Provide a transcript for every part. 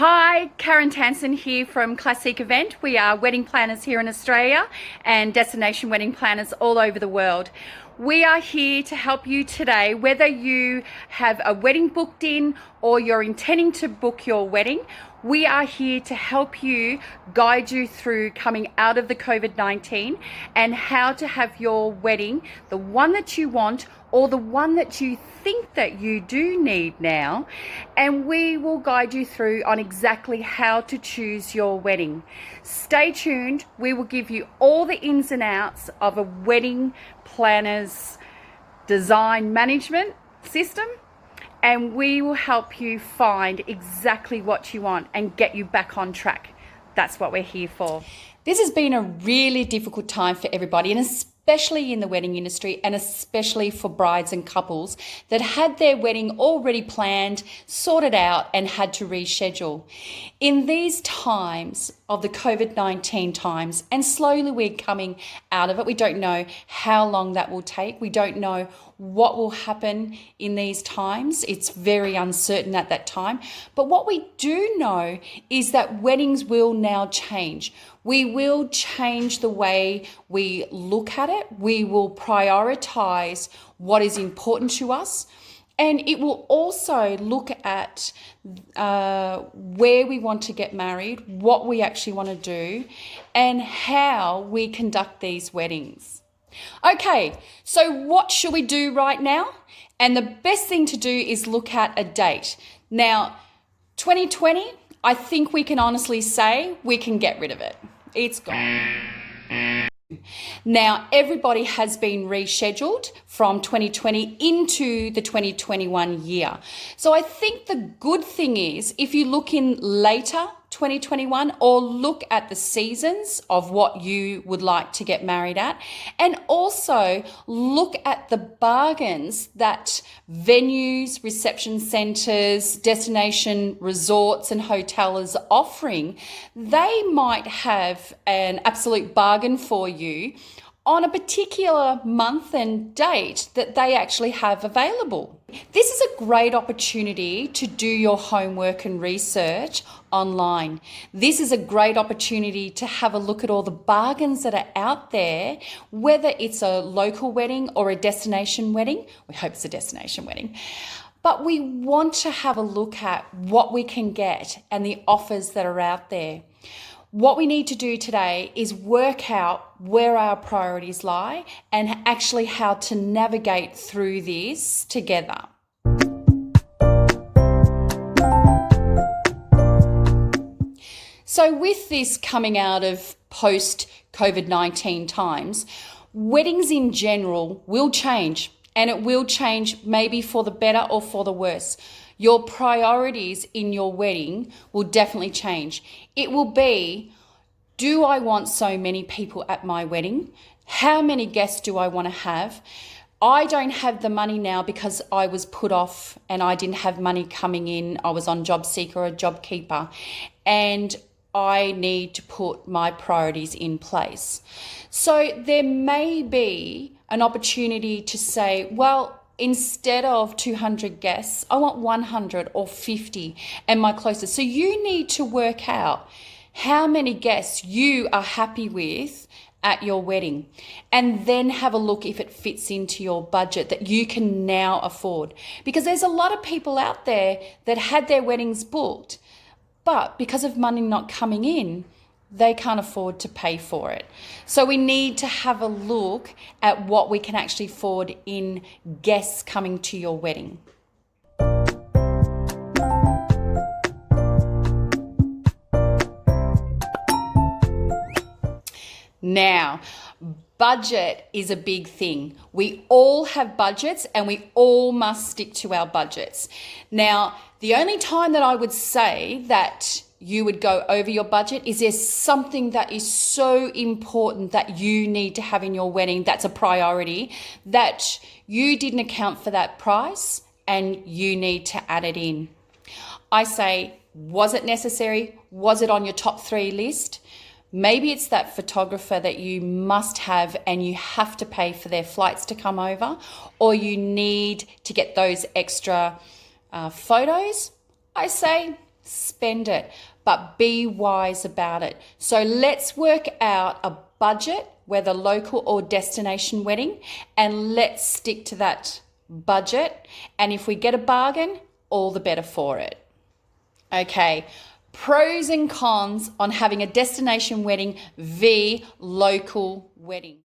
Hi, Karen Tansen here from Classic Event. We are wedding planners here in Australia and destination wedding planners all over the world. We are here to help you today, whether you have a wedding booked in or you're intending to book your wedding. We are here to help you, guide you through coming out of the COVID-19 and how to have your wedding, the one that you want or the one that you think that you do need now. And we will guide you through on exactly how to choose your wedding. Stay tuned. We will give you all the ins and outs of a wedding planner's design management system, and we will help you find exactly what you want and get you back on track. That's what we're here for. This has been a really difficult time for everybody, and especially in the wedding industry, and especially for brides and couples that had their wedding already planned, sorted out, and had to reschedule. In these times of the COVID-19 times, and slowly we're coming out of it, we don't know how long that will take. We don't know what will happen in these times. It's very uncertain at that time. But what we do know is that weddings will now change. We will change the way we look at it. We will prioritize what is important to us. And it will also look at where we want to get married, what we actually want to do, and how we conduct these weddings. Okay, so what should we do right now? And the best thing to do is look at a date. Now, 2020, I think we can honestly say we can get rid of it. It's gone. Now, everybody has been rescheduled from 2020 into the 2021 year. So I think the good thing is if you look in later 2021 or look at the seasons of what you would like to get married at, and also look at the bargains that venues, reception centres, destination resorts and hotels are offering, they might have an absolute bargain for you on a particular month and date that they actually have available. This is a great opportunity to do your homework and research online. This is a great opportunity to have a look at all the bargains that are out there, whether it's a local wedding or a destination wedding. We hope it's a destination wedding. But we want to have a look at what we can get and the offers that are out there. What we need to do today is work out where our priorities lie and actually how to navigate through this together. So with this coming out of post-COVID-19 times, weddings in general will change, and it will change maybe for the better or for the worse. Your priorities in your wedding will definitely change. It will be, do I want so many people at my wedding? How many guests do I want to have? I don't have the money now because I was put off and I didn't have money coming in. I was on job seeker or job keeper, and I need to put my priorities in place. So there may be an opportunity to say, well, instead of 200 guests, I want 100 or 50 and my closest. So you need to work out how many guests you are happy with at your wedding, and then have a look if it fits into your budget that you can now afford. Because there's a lot of people out there that had their weddings booked, but because of money not coming in, they can't afford to pay for it. So we need to have a look at what we can actually afford in guests coming to your wedding. Now, budget is a big thing. We all have budgets and we all must stick to our budgets. Now, the only time that I would say that you would go over your budget is there's something that is so important that you need to have in your wedding that's a priority, that you didn't account for that price and you need to add it in. I say, was it necessary? Was it on your top 3 list? Maybe it's that photographer that you must have and you have to pay for their flights to come over, or you need to get those extra photos. I say spend it, but be wise about it. So let's work out a budget, whether local or destination wedding, and let's stick to that budget. And if we get a bargain, all the better for it. Okay, pros and cons on having a destination wedding v local wedding.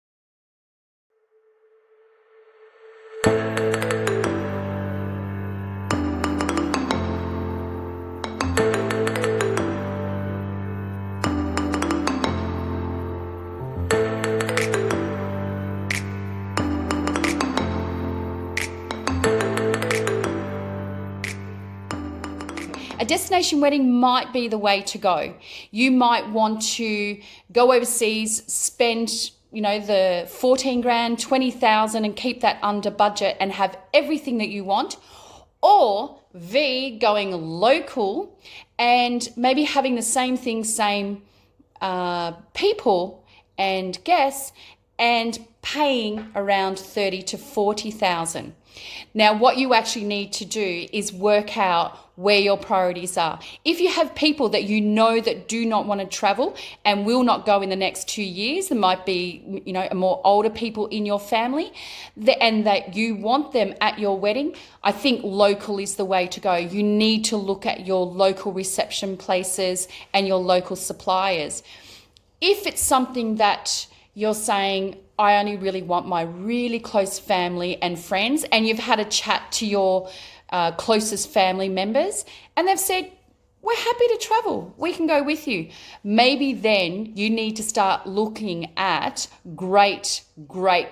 A destination wedding might be the way to go. You might want to go overseas, spend, the 14 grand, 20,000 and keep that under budget and have everything that you want. Or V, going local and maybe having the same thing, same people and guests, and paying around 30 to 40,000. Now, what you actually need to do is work out where your priorities are. If you have people that you know that do not want to travel and will not go in the next 2 years, there might be, more older people in your family, and that you want them at your wedding, I think local is the way to go. You need to look at your local reception places and your local suppliers. If it's something that you're saying, I only really want my really close family and friends, and you've had a chat to your closest family members and they've said, we're happy to travel, we can go with you. Maybe then you need to start looking at great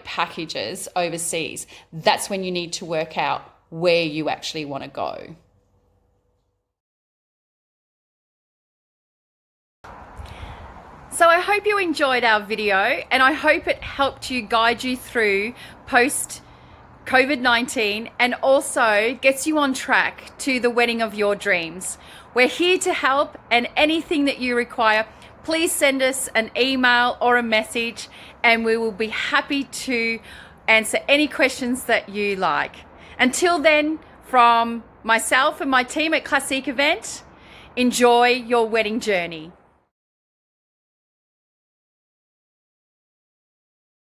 packages overseas. That's when you need to work out where you actually want to go. So I hope you enjoyed our video, and I hope it helped you, guide you through post-COVID-19, and also gets you on track to the wedding of your dreams. We're here to help, and anything that you require, please send us an email or a message and we will be happy to answer any questions that you like. Until then, from myself and my team at Classic Event, enjoy your wedding journey.